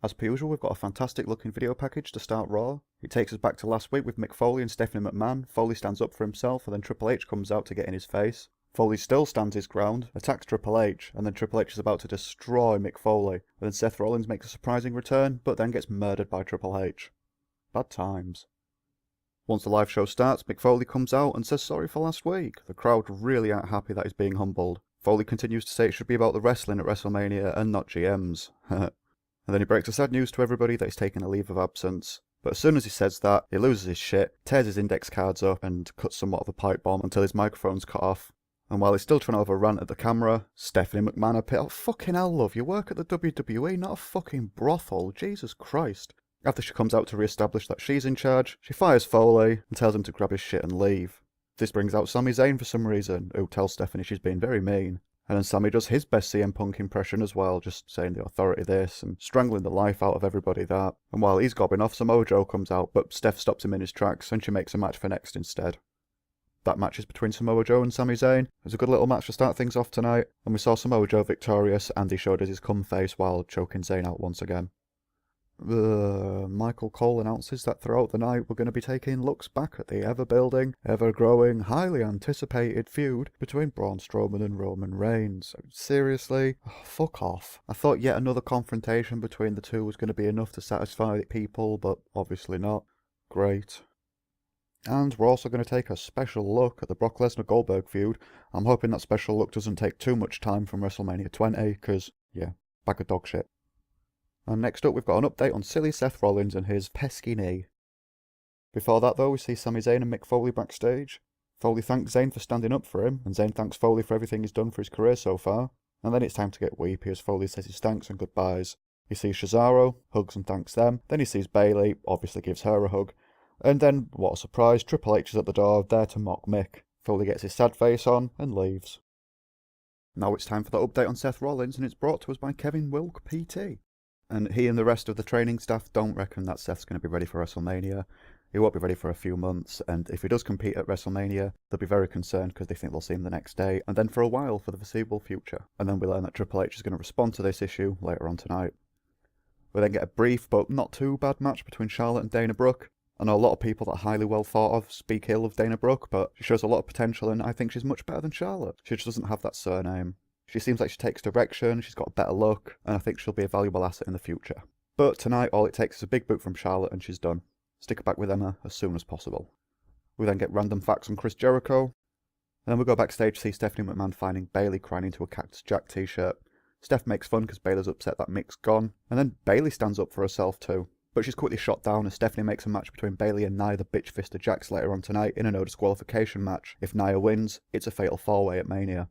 As per usual, we've got a fantastic looking video package to start Raw. It takes us back to last week with Mick Foley and Stephanie McMahon. Foley stands up for himself and then Triple H comes out to get in his face. Foley still stands his ground, attacks Triple H, and then Triple H is about to destroy Mick Foley. And then Seth Rollins makes a surprising return, but then gets murdered by Triple H. Bad times. Once the live show starts, Mick Foley comes out and says sorry for last week. The crowd really aren't happy that he's being humbled. Foley continues to say it should be about the wrestling at WrestleMania and not GMs. And then he breaks the sad news to everybody that he's taking a leave of absence. But as soon as he says that, he loses his shit, tears his index cards up, and cuts somewhat of a pipe bomb until his microphone's cut off. And while he's still trying to have a rant at the camera, Stephanie McMahon appears. Oh, fucking hell, love, you work at the WWE, not a fucking brothel, Jesus Christ. After she comes out to re-establish that she's in charge, she fires Foley and tells him to grab his shit and leave. This brings out Sami Zayn for some reason, who tells Stephanie she's being very mean. And then Sami does his best CM Punk impression as well, just saying the authority this and strangling the life out of everybody that. And while he's gobbing off, Samoa Joe comes out, but Steph stops him in his tracks and she makes a match for next instead. That match is between Samoa Joe and Sami Zayn. It was a good little match to start things off tonight, and we saw Samoa Joe victorious and he showed us his cum face while choking Zayn out once again. Michael Cole announces that throughout the night we're going to be taking looks back at the ever-building, ever-growing, highly anticipated feud between Braun Strowman and Roman Reigns. Seriously? Oh, fuck off. I thought yet another confrontation between the two was going to be enough to satisfy people, but obviously not. Great. And we're also going to take a special look at the Brock Lesnar-Goldberg feud. I'm hoping that special look doesn't take too much time from WrestleMania 20, because, yeah, bag of dog shit. And next up, we've got an update on silly Seth Rollins and his pesky knee. Before that, though, we see Sami Zayn and Mick Foley backstage. Foley thanks Zayn for standing up for him, and Zayn thanks Foley for everything he's done for his career so far. And then it's time to get weepy as Foley says his thanks and goodbyes. He sees Cesaro, hugs and thanks them. Then he sees Bayley, obviously gives her a hug. And then, what a surprise, Triple H is at the door, there to mock Mick. Foley gets his sad face on and leaves. Now it's time for the update on Seth Rollins, and it's brought to us by Kevin Wilk, PT. And he and the rest of the training staff don't reckon that Seth's going to be ready for WrestleMania. He won't be ready for a few months, and if he does compete at WrestleMania, they'll be very concerned because they think they'll see him the next day, and then for a while for the foreseeable future. And then we learn that Triple H is going to respond to this issue later on tonight. We then get a brief but not too bad match between Charlotte and Dana Brooke. I know a lot of people that are highly well thought of speak ill of Dana Brooke, but she shows a lot of potential and I think she's much better than Charlotte. She just doesn't have that surname. She seems like she takes direction, she's got a better look, and I think she'll be a valuable asset in the future. But tonight all it takes is a big boot from Charlotte and she's done. Stick her back with Emma as soon as possible. We then get random facts on Chris Jericho. And then we go backstage to see Stephanie McMahon finding Bayley crying into a Cactus Jack t-shirt. Steph makes fun because Bayley's upset that Mick's gone, and then Bayley stands up for herself too. But she's quickly shot down as Stephanie makes a match between Bayley and Nia the Bitch-Fister Jax later on tonight in a no disqualification match. If Nia wins, it's a fatal 4-way at Mania.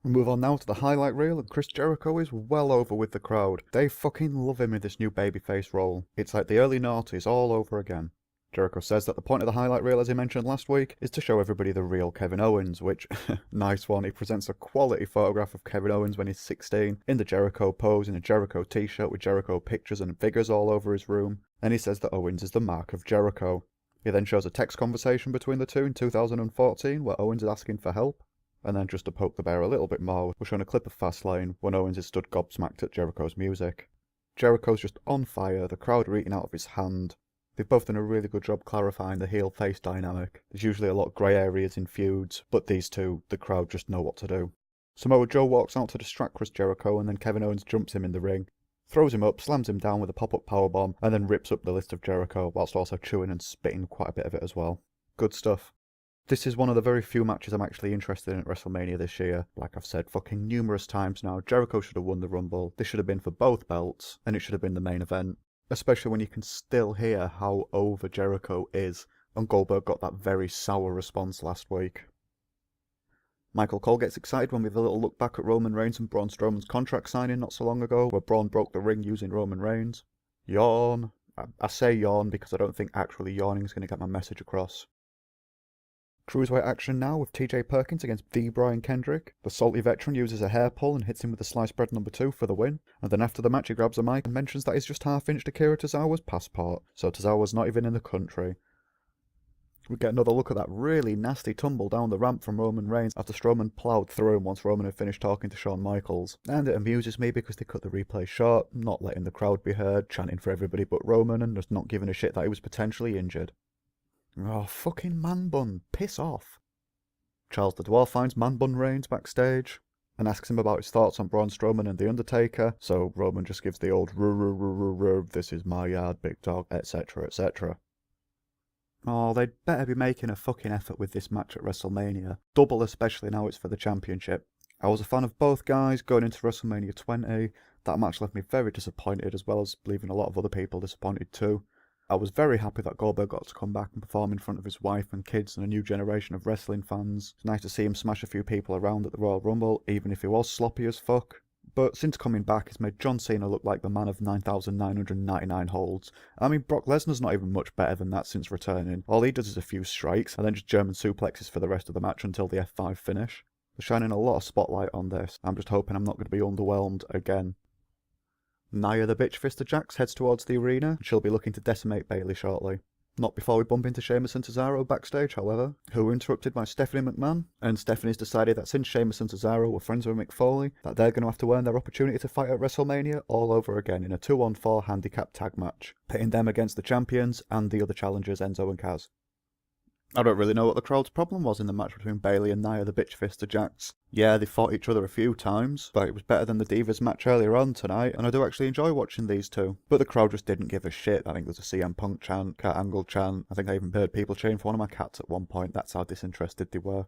We move on now to the highlight reel, and Chris Jericho is well over with the crowd. They fucking love him in this new babyface role. It's like the early noughties all over again. Jericho says that the point of the highlight reel, as he mentioned last week, is to show everybody the real Kevin Owens, which, nice one, he presents a quality photograph of Kevin Owens when he's 16, in the Jericho pose, in a Jericho t-shirt with Jericho pictures and figures all over his room, and he says that Owens is the mark of Jericho. He then shows a text conversation between the two in 2014, where Owens is asking for help. And then just to poke the bear a little bit more, we're showing a clip of Fastlane when Owens is stood gobsmacked at Jericho's music. Jericho's just on fire, the crowd are eating out of his hand. They've both done a really good job clarifying the heel-face dynamic. There's usually a lot of grey areas in feuds, but these two, the crowd just know what to do. Samoa Joe walks out to distract Chris Jericho, and then Kevin Owens jumps him in the ring, throws him up, slams him down with a pop-up powerbomb, and then rips up the list of Jericho, whilst also chewing and spitting quite a bit of it as well. Good stuff. This is one of the very few matches I'm actually interested in at WrestleMania this year. Like I've said fucking numerous times now, Jericho should have won the Rumble. This should have been for both belts, and it should have been the main event. Especially when you can still hear how over Jericho is, and Goldberg got that very sour response last week. Michael Cole gets excited when we have a little look back at Roman Reigns and Braun Strowman's contract signing not so long ago, where Braun broke the ring using Roman Reigns. Yawn. I say yawn because I don't think actually yawning is going to get my message across. Cruiserweight action now with TJ Perkins against the Brian Kendrick. The salty veteran uses a hair pull and hits him with the sliced bread number 2 for the win. And then after the match he grabs a mic and mentions that he's just half-inched Akira Tozawa's passport, so Tozawa's not even in the country. We get another look at that really nasty tumble down the ramp from Roman Reigns after Strowman ploughed through him once Roman had finished talking to Shawn Michaels. And it amuses me because they cut the replay short, not letting the crowd be heard, chanting for everybody but Roman, and just not giving a shit that he was potentially injured. Oh, fucking Man Bun, piss off. Charles the Dwarf finds Man Bun Reigns backstage and asks him about his thoughts on Braun Strowman and The Undertaker, so Roman just gives the old this is my yard, big dog, etc, etc. Oh, they'd better be making a fucking effort with this match at WrestleMania. Double especially now it's for the championship. I was a fan of both guys going into WrestleMania 20. That match left me very disappointed, as well as leaving a lot of other people disappointed too. I was very happy that Goldberg got to come back and perform in front of his wife and kids and a new generation of wrestling fans. It's nice to see him smash a few people around at the Royal Rumble, even if he was sloppy as fuck. But since coming back, he's made John Cena look like the man of 9,999 holds. I mean, Brock Lesnar's not even much better than that since returning. All he does is a few strikes, and then just German suplexes for the rest of the match until the F5 finish. They're shining a lot of spotlight on this. I'm just hoping I'm not going to be underwhelmed again. Nia the Bitch Fister Jax heads towards the arena, and she'll be looking to decimate Bayley shortly. Not before we bump into Sheamus and Cesaro backstage, however, who were interrupted by Stephanie McMahon, and Stephanie's decided that since Sheamus and Cesaro were friends with Mick Foley, that they're going to have to earn their opportunity to fight at WrestleMania all over again in a 2-on-4 handicap tag match, pitting them against the champions and the other challengers Enzo and Kaz. I don't really know what the crowd's problem was in the match between Bayley and Nia the Bitch Fister Jax. Yeah, they fought each other a few times, but it was better than the Divas match earlier on tonight, and I do actually enjoy watching these two. But the crowd just didn't give a shit. I think there's a CM Punk chant, Kurt Angle chant. I think I even heard people cheering for one of my cats at one point. That's how disinterested they were.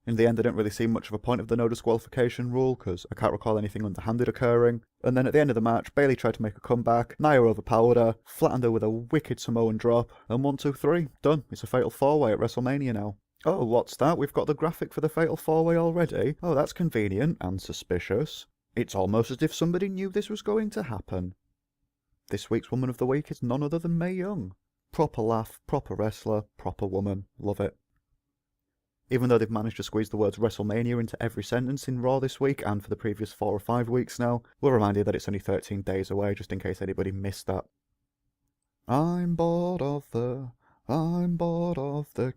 In the end, I didn't really see much of a point of the no disqualification rule, because I can't recall anything underhanded occurring. And then at the end of the match, Bayley tried to make a comeback, Nia overpowered her, flattened her with a wicked Samoan drop, and 1, 2, 3, done. It's a fatal 4-way at WrestleMania now. Oh, what's that? We've got the graphic for the fatal 4-way already? Oh, that's convenient and suspicious. It's almost as if somebody knew this was going to happen. This week's Woman of the Week is none other than Mae Young. Proper laugh, proper wrestler, proper woman. Love it. Even though they've managed to squeeze the words WrestleMania into every sentence in Raw this week, and for the previous 4 or 5 weeks now, we'll remind you that it's only 13 days away, just in case anybody missed that. I'm bored of the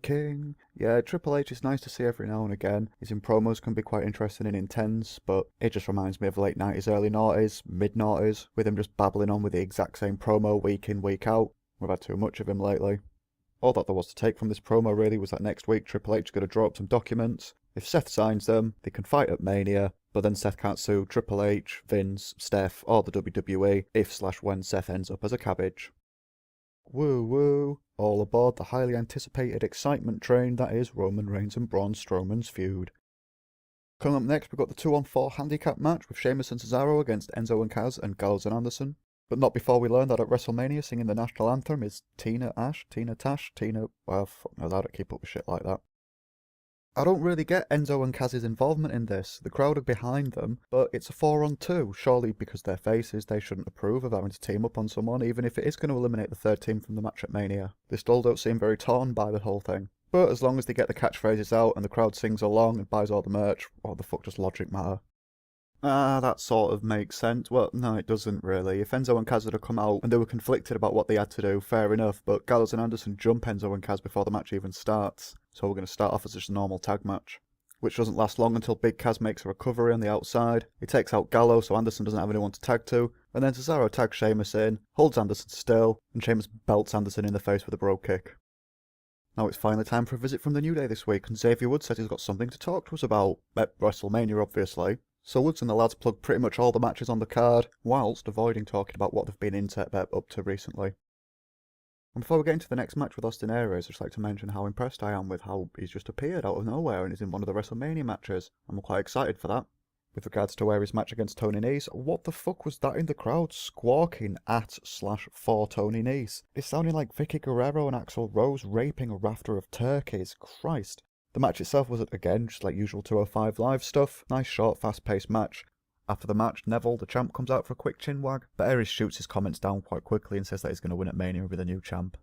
king. Yeah, Triple H is nice to see every now and again. His in promos can be quite interesting and intense, but it just reminds me of late 90s, early 90s, mid 90s, with him just babbling on with the exact same promo week in, week out. We've had too much of him lately. All that there was to take from this promo really was that next week Triple H is going to draw up some documents. If Seth signs them, they can fight at Mania, but then Seth can't sue Triple H, Vince, Steph, or the WWE if/when Seth ends up as a cabbage. Woo woo, all aboard the highly anticipated excitement train that is Roman Reigns and Braun Strowman's feud. Coming up next, we've got the 2-on-4 handicap match with Sheamus and Cesaro against Enzo and Kaz and Gallows and Anderson. But not before we learn that at WrestleMania singing the national anthem is Tina Tash, well, fuck knows how to keep up with shit like that. I don't really get Enzo and Kaz's involvement in this. The crowd are behind them, but it's a 4-on-2. Surely because they're faces, they shouldn't approve of having to team up on someone, even if it is going to eliminate the third team from the match at Mania. They still don't seem very torn by the whole thing. But as long as they get the catchphrases out and the crowd sings along and buys all the merch, what the fuck does logic matter? That sort of makes sense. Well, no, it doesn't really. If Enzo and Kaz had come out and they were conflicted about what they had to do, fair enough, but Gallows and Anderson jump Enzo and Kaz before the match even starts, so we're going to start off as just a normal tag match. Which doesn't last long until Big Kaz makes a recovery on the outside. He takes out Gallows so Anderson doesn't have anyone to tag to, and then Cesaro tags Sheamus in, holds Anderson still, and Sheamus belts Anderson in the face with a bro kick. Now it's finally time for a visit from the New Day this week, and Xavier Woods says he's got something to talk to us about. At WrestleMania, obviously. So Woods and the lads plug pretty much all the matches on the card, whilst avoiding talking about what they've been up to recently. And before we get into the next match with Austin Aries, I'd just like to mention how impressed I am with how he's just appeared out of nowhere and is in one of the WrestleMania matches. I'm quite excited for that. With regards to Aries' match against Tony Nese, what the fuck was that in the crowd squawking at/for Tony Nese? It sounded like Vicky Guerrero and Axl Rose raping a rafter of turkeys. Christ. The match itself was, again, just like usual 205 Live stuff. Nice, short, fast-paced match. After the match, Neville, the champ, comes out for a quick chin wag, but Aries shoots his comments down quite quickly and says that he's going to win at Mania with a new champ.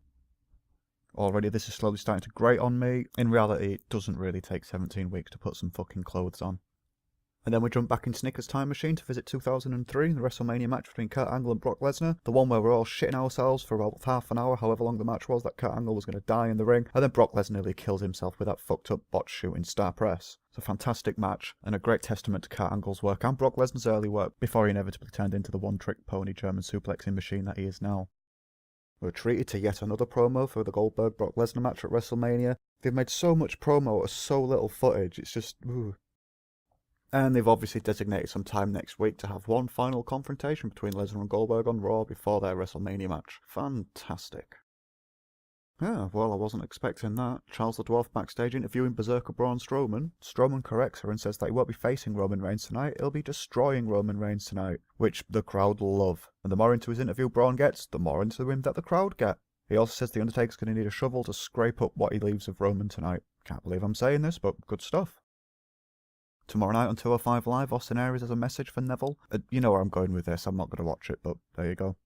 Already this is slowly starting to grate on me. In reality, it doesn't really take 17 weeks to put some fucking clothes on. And then we jump back in Snickers' time machine to visit 2003, the WrestleMania match between Kurt Angle and Brock Lesnar. The one where we're all shitting ourselves for about half an hour, however long the match was, that Kurt Angle was going to die in the ring. And then Brock Lesnar nearly kills himself with that fucked up botch shooting star press. It's a fantastic match, and a great testament to Kurt Angle's work and Brock Lesnar's early work before he inevitably turned into the one-trick pony German suplexing machine that he is now. We're treated to yet another promo for the Goldberg-Brock Lesnar match at WrestleMania. They've made so much promo out of so little footage, it's just, ooh. And they've obviously designated some time next week to have one final confrontation between Lesnar and Goldberg on Raw before their WrestleMania match. Fantastic. Yeah, well, I wasn't expecting that. Charles the Dwarf backstage interviewing Berserker Braun Strowman. Strowman corrects her and says that he won't be facing Roman Reigns tonight, he'll be destroying Roman Reigns tonight, which the crowd love. And the more into his interview Braun gets, the more into him that the crowd get. He also says the Undertaker's going to need a shovel to scrape up what he leaves of Roman tonight. Can't believe I'm saying this, but good stuff. Tomorrow night on 205 Live, Austin Aries has a message for Neville. You know where I'm going with this, I'm not going to watch it, but there you go.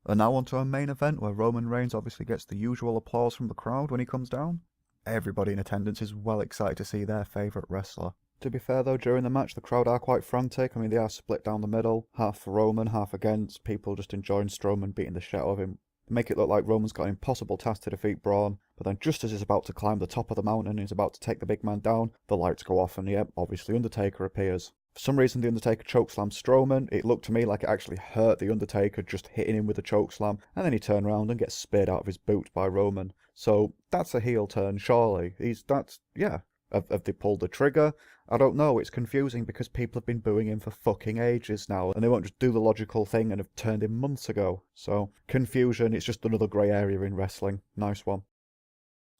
And now onto our main event, where Roman Reigns obviously gets the usual applause from the crowd when he comes down. Everybody in attendance is well excited to see their favourite wrestler. To be fair though, during the match the crowd are quite frantic. I mean, they are split down the middle, half for Roman, half against, people just enjoying Strowman beating the shit out of him. They make it look like Roman's got an impossible task to defeat Braun, but then just as he's about to climb the top of the mountain and he's about to take the big man down, the lights go off and yep, obviously Undertaker appears. For some reason the Undertaker chokeslammed Strowman. It looked to me like it actually hurt the Undertaker just hitting him with a chokeslam, and then he turned around and gets speared out of his boot by Roman. So that's a heel turn, surely. Have they pulled the trigger? I don't know, it's confusing because people have been booing him for fucking ages now, and they won't just do the logical thing and have turned him months ago. So, confusion, it's just another grey area in wrestling. Nice one.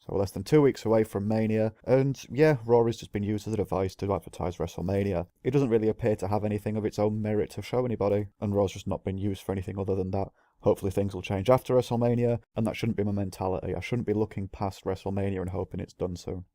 So we're less than 2 weeks away from Mania, and yeah, Raw has just been used as a device to advertise WrestleMania. It doesn't really appear to have anything of its own merit to show anybody, and Raw's just not been used for anything other than that. Hopefully things will change after WrestleMania, and that shouldn't be my mentality. I shouldn't be looking past WrestleMania and hoping it's done soon.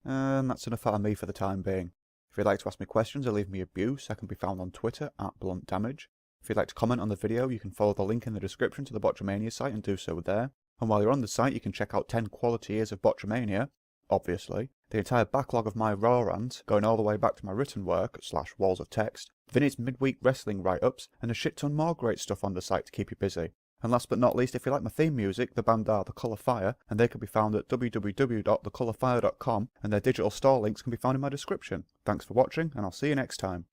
And that's enough out of me for the time being. If you'd like to ask me questions or leave me abuse, I can be found on Twitter @BluntDamage. If you'd like to comment on the video, you can follow the link in the description to the Botchamania site and do so there. And while you're on the site, you can check out 10 quality years of Botchamania, obviously, the entire backlog of my RAW RANT, going all the way back to my written work, /walls of text, Vinny's midweek wrestling write-ups, and a shit ton more great stuff on the site to keep you busy. And last but not least, if you like my theme music, the band are The Colour Fire, and they can be found at www.thecolourfire.com, and their digital store links can be found in my description. Thanks for watching, and I'll see you next time.